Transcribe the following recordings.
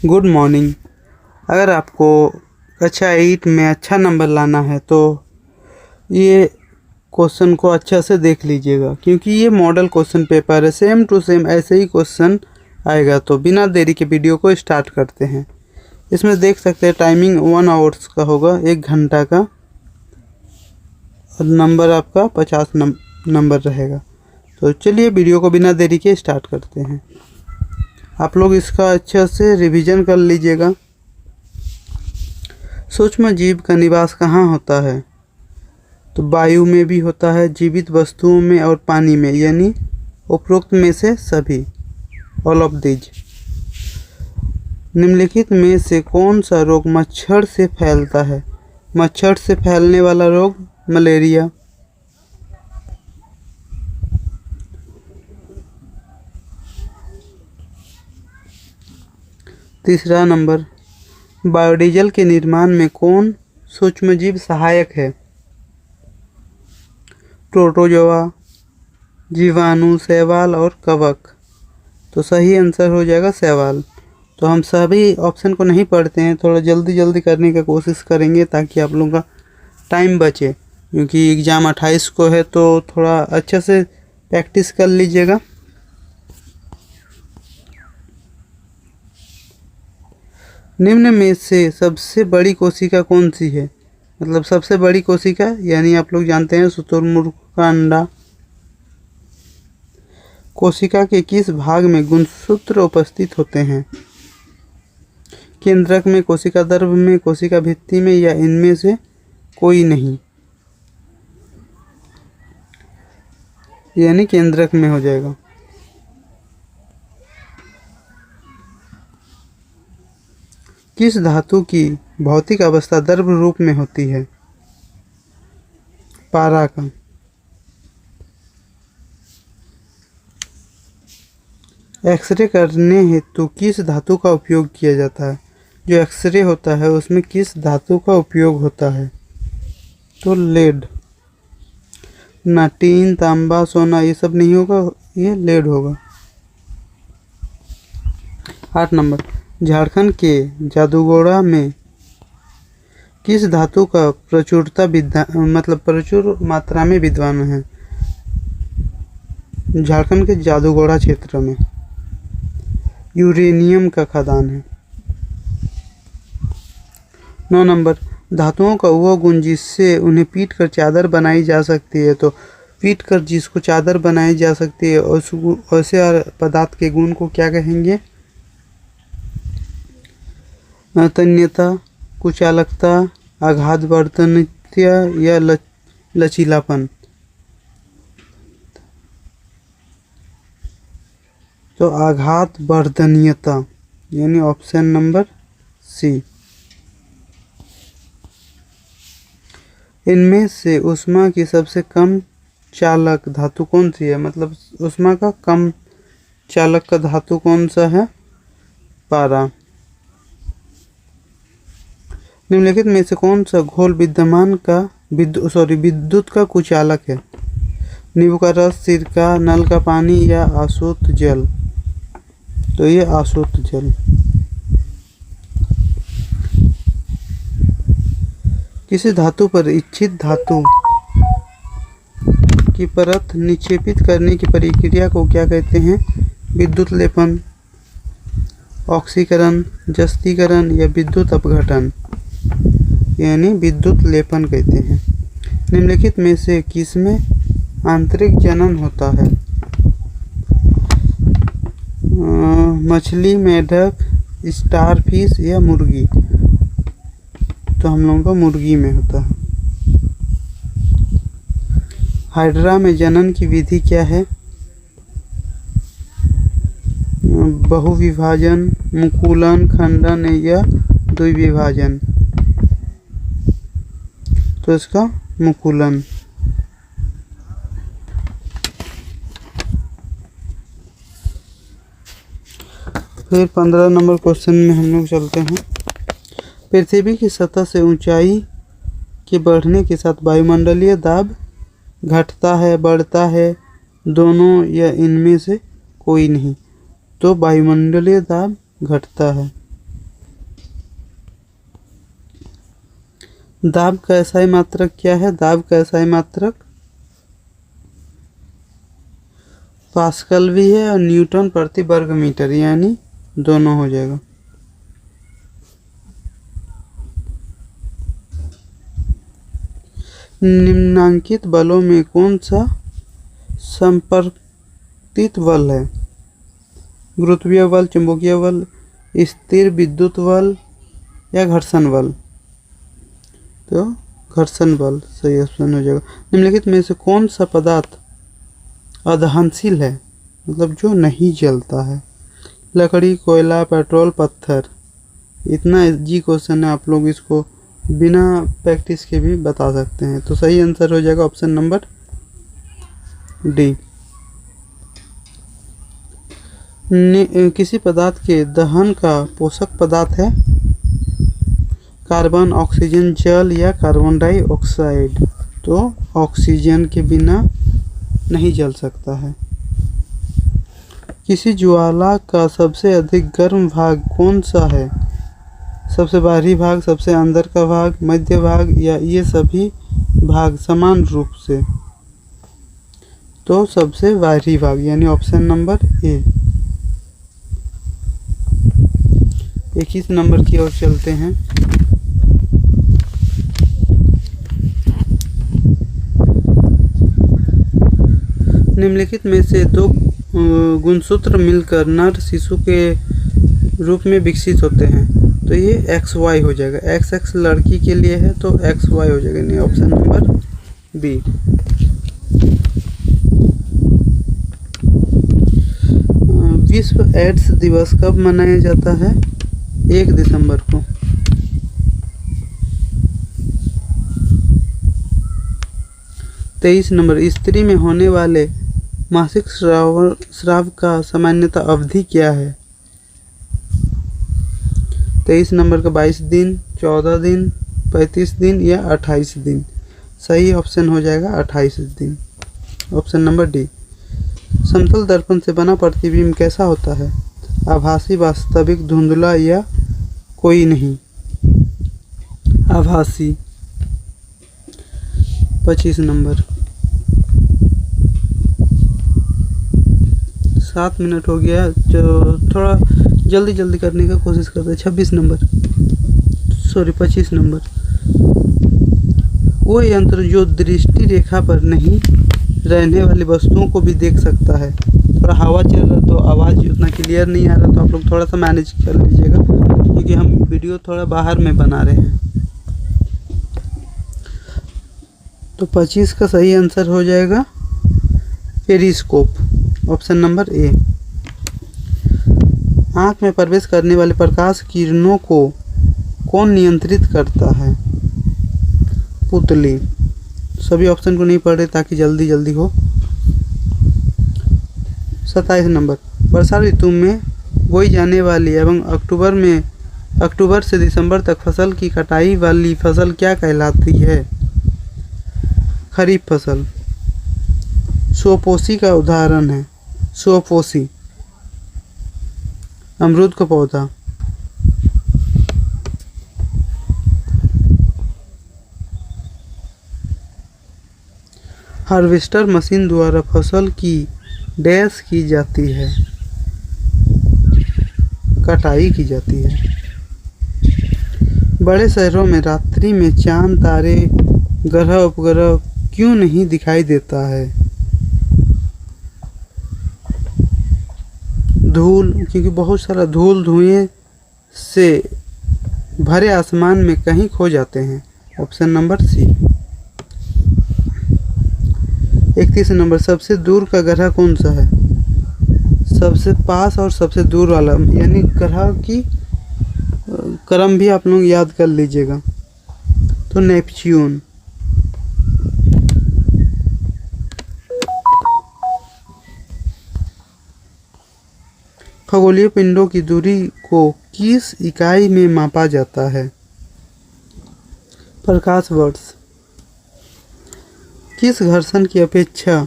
Good morning. अगर आपको कक्षा 8 में अच्छा नंबर लाना है तो ये क्वेश्चन को अच्छा से देख लीजिएगा, क्योंकि ये मॉडल क्वेश्चन पेपर है। सेम टू सेम ऐसे ही क्वेश्चन आएगा। तो बिना देरी के वीडियो को स्टार्ट करते हैं। इसमें देख सकते हैं टाइमिंग 1 आवर्स का होगा, 1 घंटा का, और नंबर आपका 50 नंबर रहेगा। तो चलिए वीडियो को बिना देरी के स्टार्ट करते हैं। आप लोग इसका अच्छा से रिवीजन कर लीजिएगा। सूक्ष्म जीव का निवास कहाँ होता है? तो वायु में भी होता है, जीवित वस्तुओं में और पानी में, यानी उपरोक्त में से सभी, ऑल ऑफ दीज। निम्नलिखित में से कौन सा रोग मच्छर से फैलता है? मच्छर से फैलने वाला रोग मलेरिया। तीसरा नंबर, बायोडीजल के निर्माण में कौन सूक्ष्मजीव सहायक है? प्रोटोजोआ, जीवाणु, शैवाल और कवक। तो सही आंसर हो जाएगा शैवाल। तो हम सभी ऑप्शन को नहीं पढ़ते हैं, थोड़ा जल्दी करने की कोशिश करेंगे ताकि आप लोगों का टाइम बचे, क्योंकि एग्ज़ाम 28 को है। तो थोड़ा अच्छे से प्रैक्टिस कर लीजिएगा। निम्न में से सबसे बड़ी कोशिका कौन सी है? मतलब सबसे बड़ी कोशिका, यानी आप लोग जानते हैं शुतुरमुर्ग का अंडा। कोशिका के किस भाग में गुणसूत्र उपस्थित होते हैं? केंद्रक में, कोशिका गर्भ में, कोशिका भित्ति में, या इनमें से कोई नहीं, यानी केंद्रक में हो जाएगा। किस धातु की भौतिक अवस्था द्रव रूप में होती है? पारा का। एक्सरे करने हेतु किस धातु का उपयोग किया जाता है? जो एक्सरे होता है उसमें किस धातु का उपयोग होता है? तो लेड। ना टीन, तांबा, सोना ये सब नहीं होगा, ये लेड होगा। 8 नंबर, झारखंड के जादूगोड़ा में किस धातु का प्रचुर मात्रा में विद्वान है? झारखंड के जादूगोड़ा क्षेत्र में यूरेनियम का खदान है। 9 नंबर, धातुओं का वह गुण जिससे उन्हें पीट कर चादर बनाई जा सकती है। तो पीट कर जिसको चादर बनाई जा सकती है ऐसे पदार्थ के गुण को क्या कहेंगे? तन्यता, कुचालकता, आघात वर्तनीयता या लचीलापन। तो आघात वर्तनीयता, यानी ऑप्शन नंबर सी। इनमें से ऊष्मा की सबसे कम चालक धातु कौन सी है? मतलब ऊष्मा का कम चालक का धातु कौन सा है? पारा। निम्नलिखित में से कौन सा घोल विद्युत का कुचालक है? नींबू का रस, सिरका, नल का पानी या आसुत जल? तो ये आसुत जल। किसी धातु पर इच्छित धातु की परत निक्षेपित करने की प्रक्रिया को क्या कहते हैं? विद्युत लेपन, ऑक्सीकरण, जस्तीकरण या विद्युत अपघटन, यानी विद्युत लेपन कहते हैं। निम्नलिखित में से किसमें आंतरिक जनन होता है? मछली, मेढक, स्टारफिश या मुर्गी? तो हम लोगों का मुर्गी में होता है। हाइड्रा में जनन की विधि क्या है? बहुविभाजन, मुकुलन, खंडन या द्विविभाजन? तो इसका मुकुलन। फिर 15 नंबर क्वेश्चन में हम लोग चलते हैं। पृथ्वी की सतह से ऊंचाई के बढ़ने के साथ वायुमंडलीय दाब घटता है, बढ़ता है, दोनों या इनमें से कोई नहीं? तो वायुमंडलीय दाब घटता है। दाब का एसआई मात्रक क्या है? दाब का एसआई मात्रक पास्कल भी है और न्यूटन प्रति वर्ग मीटर, यानी दोनों हो जाएगा। निम्नांकित बलों में कौन सा संपर्कित बल है? गुरुत्वीय बल, चुंबकीय बल, स्थिर विद्युत बल या घर्षण बल? तो घर्षण बल सही ऑप्शन हो जाएगा। निम्नलिखित में से कौन सा पदार्थ अदहनशील है, मतलब जो नहीं जलता है? लकड़ी, कोयला, पेट्रोल, पत्थर। इतना इजी क्वेश्चन है, आप लोग इसको बिना प्रैक्टिस के भी बता सकते हैं। तो सही आंसर हो जाएगा ऑप्शन नंबर डी। किसी पदार्थ के दहन का पोषक पदार्थ है कार्बन, ऑक्सीजन, जल या कार्बन डाइऑक्साइड? तो ऑक्सीजन के बिना नहीं जल सकता है। किसी ज्वाला का सबसे अधिक गर्म भाग कौन सा है? सबसे बाहरी भाग, सबसे अंदर का भाग, मध्य भाग या ये सभी भाग समान रूप से? तो सबसे बाहरी भाग, यानी ऑप्शन नंबर ए। 21 नंबर की ओर चलते हैं। निम्नलिखित में से दो गुणसूत्र मिलकर नर शिशु के रूप में विकसित होते हैं। तो ये XY हो जाएगा। XX लड़की के लिए है तो XY हो जाएगा, नहीं ऑप्शन नंबर बी। विश्व एड्स दिवस कब मनाया जाता है? 1 दिसंबर को। तेईस नंबर, स्त्री में होने वाले मासिक स्राव का सामान्यतः अवधि क्या है? 23 नंबर का 22 दिन, 14 दिन, 35 दिन या 28 दिन? सही ऑप्शन हो जाएगा 28 दिन, ऑप्शन नंबर डी। समतल दर्पण से बना प्रतिबिंब कैसा होता है? आभासी, वास्तविक, धुंधला या कोई नहीं? आभासी। 25 नंबर। 7 मिनट हो गया, जो थोड़ा जल्दी जल्दी करने का कोशिश करते हैं। 26 नंबर, सॉरी 25 नंबर। वो यंत्र जो दृष्टि रेखा पर नहीं रहने वाली वस्तुओं को भी देख सकता है। थोड़ा हवा चल रहा तो आवाज़ उतना क्लियर नहीं आ रहा, तो आप लोग थोड़ा सा मैनेज कर लीजिएगा, क्योंकि हम वीडियो थोड़ा बाहर में बना रहे हैं। तो 25 का सही आंसर हो जाएगा पेरिस्कोप, ऑप्शन नंबर ए। आँख में प्रवेश करने वाले प्रकाश किरणों को कौन नियंत्रित करता है? पुतली। सभी ऑप्शन को नहीं पढ़ रहे ताकि जल्दी जल्दी हो। 27 नंबर, वर्षा ऋतु में बोई जाने वाली एवं अक्टूबर से दिसंबर तक फसल की कटाई वाली फसल क्या कहलाती है? खरीफ फसल। सोपोसी का उदाहरण है, सोपोसी, अमरूद का पौधा। हार्वेस्टर मशीन द्वारा फसल की डैश की जाती है, कटाई की जाती है। बड़े शहरों में रात्रि में चांद, तारे, ग्रह, उपग्रह क्यों नहीं दिखाई देता है? धूल, क्योंकि बहुत सारा धूल धुएं से भरे आसमान में कहीं खो जाते हैं, ऑप्शन नंबर सी। 31 नंबर, सबसे दूर का ग्रह कौन सा है? सबसे पास और सबसे दूर वाला, यानी ग्रह की क्रम भी आप लोग याद कर लीजिएगा। तो नेपच्यून। खगोलीय पिंडों की दूरी को किस इकाई में मापा जाता है? प्रकाश वर्ष। किस घर्षण की अपेक्षा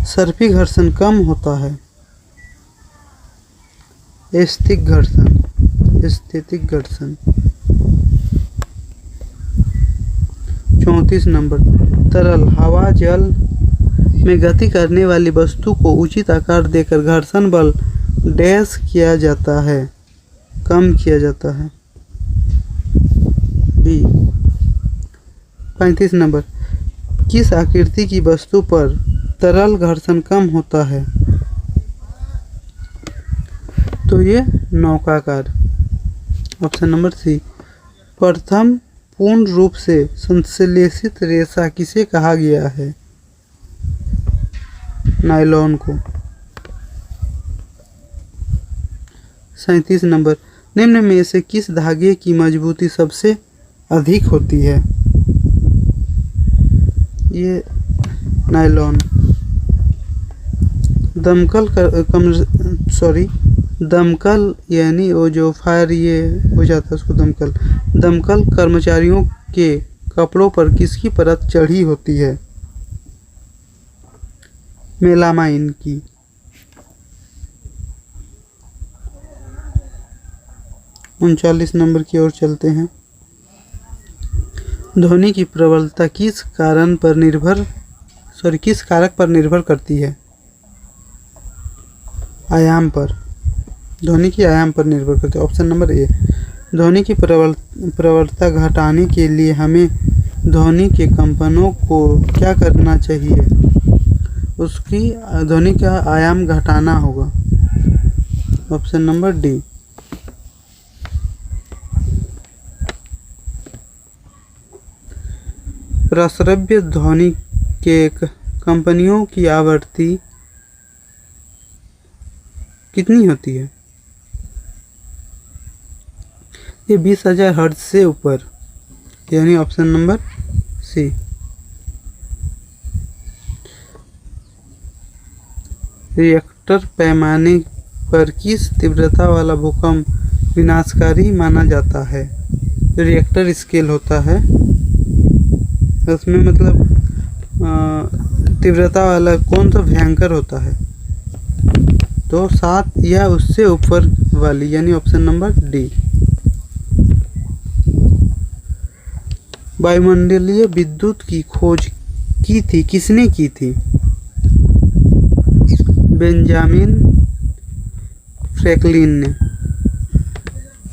सर्पी घर्षण कम होता है? स्थितिक घर्षण, स्थितिक घर्षण। 34 नंबर, तरल हवा जल में गति करने वाली वस्तु को उचित आकार देकर घर्षण बल डैश किया जाता है, कम किया जाता है। बी। 35 नंबर, किस आकृति की वस्तु पर तरल घर्षण कम होता है? तो ये नौकाकार। Option number C. प्रथम पूर्ण रूप से संश्लेषित रेशा किसे कहा गया है? नायलॉन को। 37 नंबर, निम्न में से किस धागे की मजबूती सबसे अधिक होती है? ये नायलॉन। दमकल यानी वो जो फायर ये हो जाता है उसको दमकल कर्मचारियों के कपड़ों पर किसकी परत चढ़ी होती है? मेलामाइन की। 39 नंबर की ओर चलते हैं। ध्वनि की प्रबलता किस कारक पर निर्भर करती है? आयाम पर। ध्वनि की आयाम पर निर्भर करती है। Option number A. ध्वनि की प्रबलता घटाने के लिए हमें ध्वनि के कंपनों को क्या करना चाहिए? उसकी ध्वनि का आयाम घटाना होगा। Option number D. प्रस्रव्य ध्वनि के कंपनियों की आवृत्ति कितनी होती है? ये 20,000 हर्ट्ज से ऊपर, यानी ऑप्शन नंबर सी। रिएक्टर पैमाने पर किस तीव्रता वाला भूकंप विनाशकारी माना जाता है? रिएक्टर स्केल होता है, उसमें मतलब तीव्रता वाला कौन सा भयंकर होता है? तो 7 या उससे ऊपर वाली, यानी ऑप्शन नंबर डी। वायुमंडलीय विद्युत की खोज किसने की थी? बेंजामिन फ्रैंकलिन ने।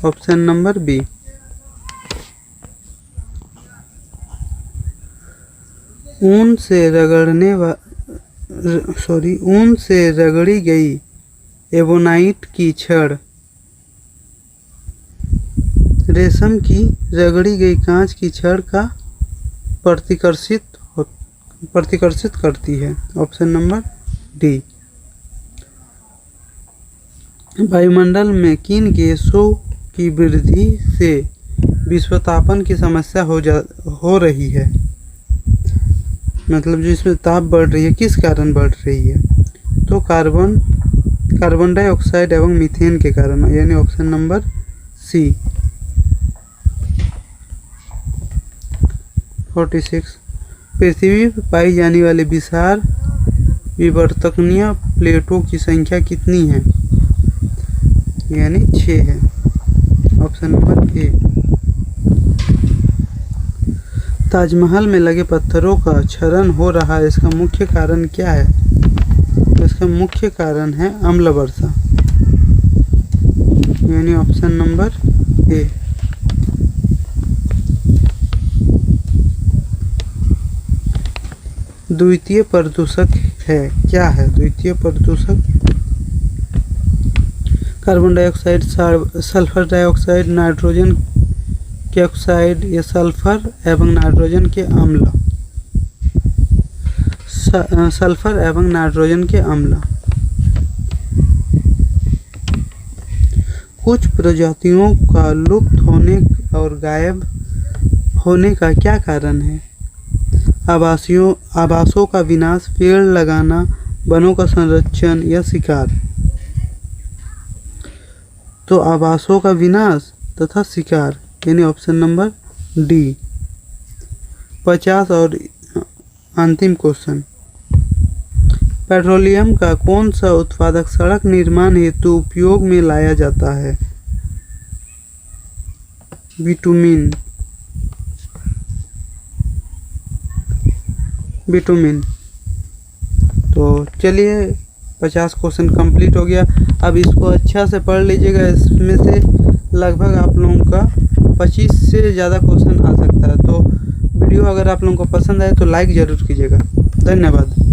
Option number B. ऊन से रगड़ी गई एबोनाइट की छड़ रेशम की रगड़ी गई कांच की छड़ का प्रतिकर्षित करती है। Option number D. वायुमंडल में किन गैसों की वृद्धि से विस्फोटापन की समस्या हो रही है? मतलब जो इसमें ताप बढ़ रही है, किस कारण बढ़ रही है? तो कार्बन डाइऑक्साइड एवं मीथेन के कारण, यानी ऑप्शन नंबर सी। 46 पृथ्वी पर पाई जाने वाली विशाल विवर्तनीय प्लेटों की संख्या कितनी है? यानी 6 है। Option number A. ताजमहल में लगे पत्थरों का क्षरण हो रहा है, इसका मुख्य कारण क्या है? तो इसका मुख्य कारण है अम्ल वर्षा, यानी ऑप्शन नंबर ए। द्वितीय प्रदूषक है, क्या है द्वितीय प्रदूषक? Carbon dioxide, sulphur dioxide, nitrogen के ऑक्साइड या सल्फर एवं नाइट्रोजन के अम्ल। सल्फर एवं नाइट्रोजन के अम्ल। कुछ प्रजातियों का लुप्त होने और गायब होने का क्या कारण है? आवासों का विनाश, पेड़ लगाना, वनों का संरक्षण या शिकार। तो आवासों का विनाश तथा शिकार, यानी ऑप्शन नंबर डी। 50 और अंतिम क्वेश्चन। पेट्रोलियम का कौन सा उत्पादक सड़क निर्माण हेतु उपयोग में लाया जाता है? बिटुमिन। बिटुमिन। तो चलिए 50 क्वेश्चन कंप्लीट हो गया। अब इसको अच्छा से पढ़ लीजिएगा, इसमें से लगभग आप लोगों का 25 से ज़्यादा क्वेश्चन आ सकता है। तो वीडियो अगर आप लोगों को पसंद आए तो लाइक ज़रूर कीजिएगा। धन्यवाद।